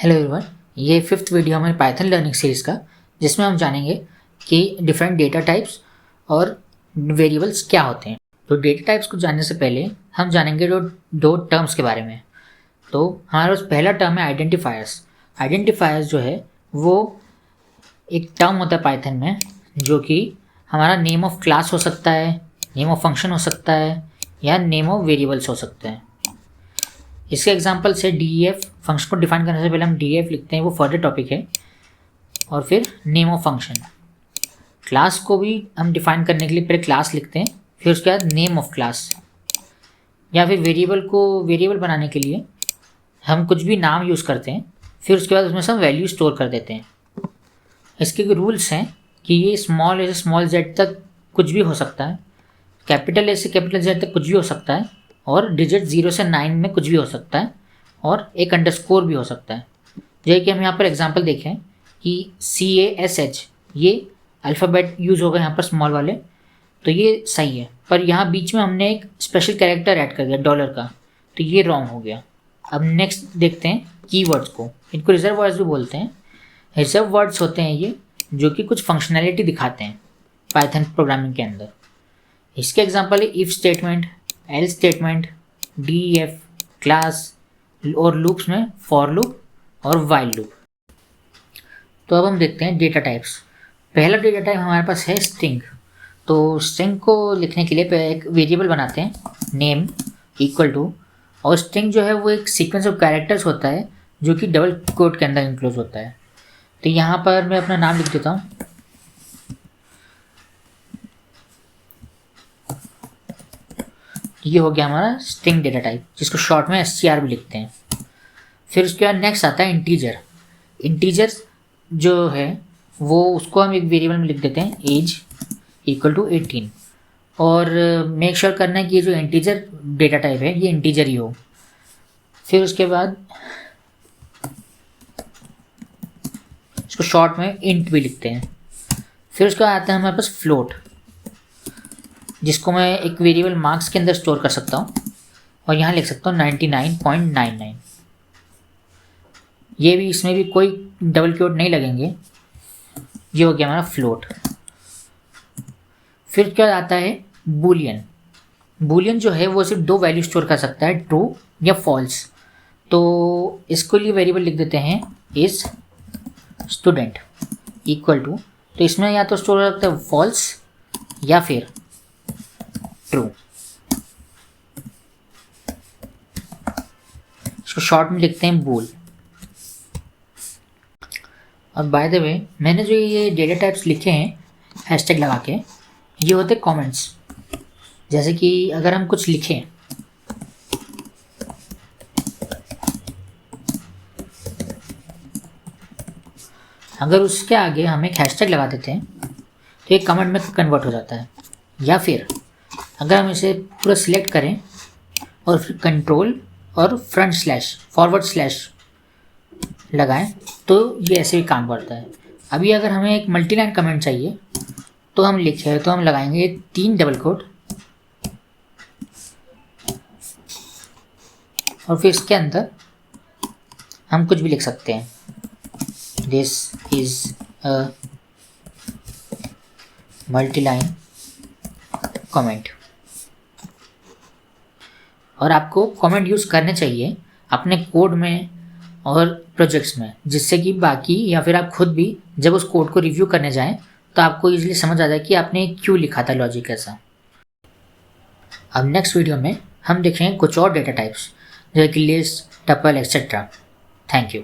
Hello everyone, ये fifth video हमारे Python learning series का, जिसमें हम जानेंगे कि डिफरेंट डेटा टाइप्स और वेरिएबल्स क्या होते हैं। तो डेटा टाइप्स को जानने से पहले हम जानेंगे दो टर्म्स के बारे में। तो हमारे पास पहला टर्म है आइडेंटिफायर्स। आइडेंटिफायर्स जो है वो एक टर्म होता है पाइथन में, जो कि हमारा नेम ऑफ क्लास हो सकता है, नेम ऑफ फंक्शन हो सकता है, या नेम ऑफ वेरिएबल्स हो सकते हैं। इसके एग्जांपल से DEF फंक्शन को डिफाइन करने से पहले हम DEF लिखते हैं, वो फर्दर टॉपिक है। और फिर नेम ऑफ फंक्शन, क्लास को भी हम डिफाइन करने के लिए पहले क्लास लिखते हैं, फिर उसके बाद नेम ऑफ क्लास। या फिर वेरिएबल को वेरिएबल बनाने के लिए हम कुछ भी नाम यूज़ करते हैं, फिर उसके बाद उसमें से हम वैल्यू स्टोर कर देते हैं। इसके रूल्स हैं कि ये स्मॉल ए से स्मॉल जेड तक कुछ भी हो सकता है, कैपिटल ए से कैपिटल जेड तक कुछ भी हो सकता है, और डिजिट 0 से 9 में कुछ भी हो सकता है, और एक अंडरस्कोर भी हो सकता है। जैसे कि हम यहाँ पर एग्जांपल देखें कि CASH ये अल्फ़ाबेट यूज़ होगा यहाँ पर स्मॉल वाले, तो ये सही है। पर यहाँ बीच में हमने एक स्पेशल कैरेक्टर ऐड कर दिया डॉलर का, तो ये रॉन्ग हो गया। अब नेक्स्ट देखते हैं कीवर्ड्स को। इनको रिजर्व वर्ड्स भी बोलते हैं। रिजर्व वर्ड्स होते हैं ये, जो कि कुछ फंक्शनैलिटी दिखाते हैं पाइथन प्रोग्रामिंग के अंदर। इसके एग्जांपल है if statement, L statement, DEF, class, और लूप्स में फॉर लूप और वाइल लूप। तो अब हम देखते हैं डेटा टाइप्स। पहला डेटा टाइप हमारे पास है स्ट्रिंग। तो स्ट्रिंग को लिखने के लिए एक वेरिएबल बनाते हैं, नेम इक्वल टू, और स्ट्रिंग जो है वो एक सीक्वेंस ऑफ कैरेक्टर्स होता है जो कि डबल कोट के अंदर इंक्लूड होता है। तो यहाँ पर मैं अपना नाम लिख देता हूँ, ये हो गया हमारा स्ट्रिंग डेटा टाइप, जिसको शॉर्ट में STR भी लिखते हैं। फिर उसके बाद नेक्स्ट आता है इंटीजर। इंटीजर जो है वो उसको हम एक वेरिएबल में लिख देते हैं, एज इक्वल टू 18, और मेक श्योर करना है कि ये जो इंटीजर डेटा टाइप है ये इंटीजर ही हो। फिर उसके बाद इसको शॉर्ट में इंट भी लिखते हैं। फिर उसके बाद आता है हमारे पास फ्लोट, जिसको मैं एक वेरिएबल मार्क्स के अंदर स्टोर कर सकता हूँ, और यहाँ लिख सकता हूँ 99.99। ये भी, इसमें भी कोई डबल क्वोट नहीं लगेंगे। ये हो गया हमारा फ्लोट। फिर क्या आता है बूलियन। बूलियन जो है वो सिर्फ दो वैल्यू स्टोर कर सकता है, ट्रू या फॉल्स। तो इसको लिए वेरिएबल लिख देते हैं इज स्टूडेंट इक्वल टू, तो इसमें या तो स्टोर हो सकता है फॉल्स या फिर ट्रू। इसको शॉर्ट में लिखते हैं बूल। और बाय द वे, मैंने जो ये डेटा टाइप्स लिखे हैं हैशटैग लगा के, ये होते कमेंट्स। जैसे कि अगर हम कुछ लिखें, अगर उसके आगे हम एक हैशटैग लगा देते हैं तो एक कमेंट में कन्वर्ट हो जाता है। या फिर अगर हम इसे पूरा सिलेक्ट करें और फिर कंट्रोल और फ्रंट स्लैश फॉरवर्ड स्लैश लगाएं तो ये ऐसे भी काम करता है। अभी अगर हमें एक मल्टीलाइन कमेंट चाहिए तो हम लिखे तो हम लगाएंगे 3 डबल कोट, और फिर इसके अंदर हम कुछ भी लिख सकते हैं, this is a multiline comment. और आपको कमेंट यूज़ करने चाहिए अपने कोड में और प्रोजेक्ट्स में, जिससे कि बाकी या फिर आप खुद भी जब उस कोड को रिव्यू करने जाएं तो आपको इजीली समझ आ जाए कि आपने क्यों लिखा था, लॉजिक ऐसा। अब नेक्स्ट वीडियो में हम देखेंगे कुछ और डेटा टाइप्स, जैसे कि list, tuple, etcetera. Thank you.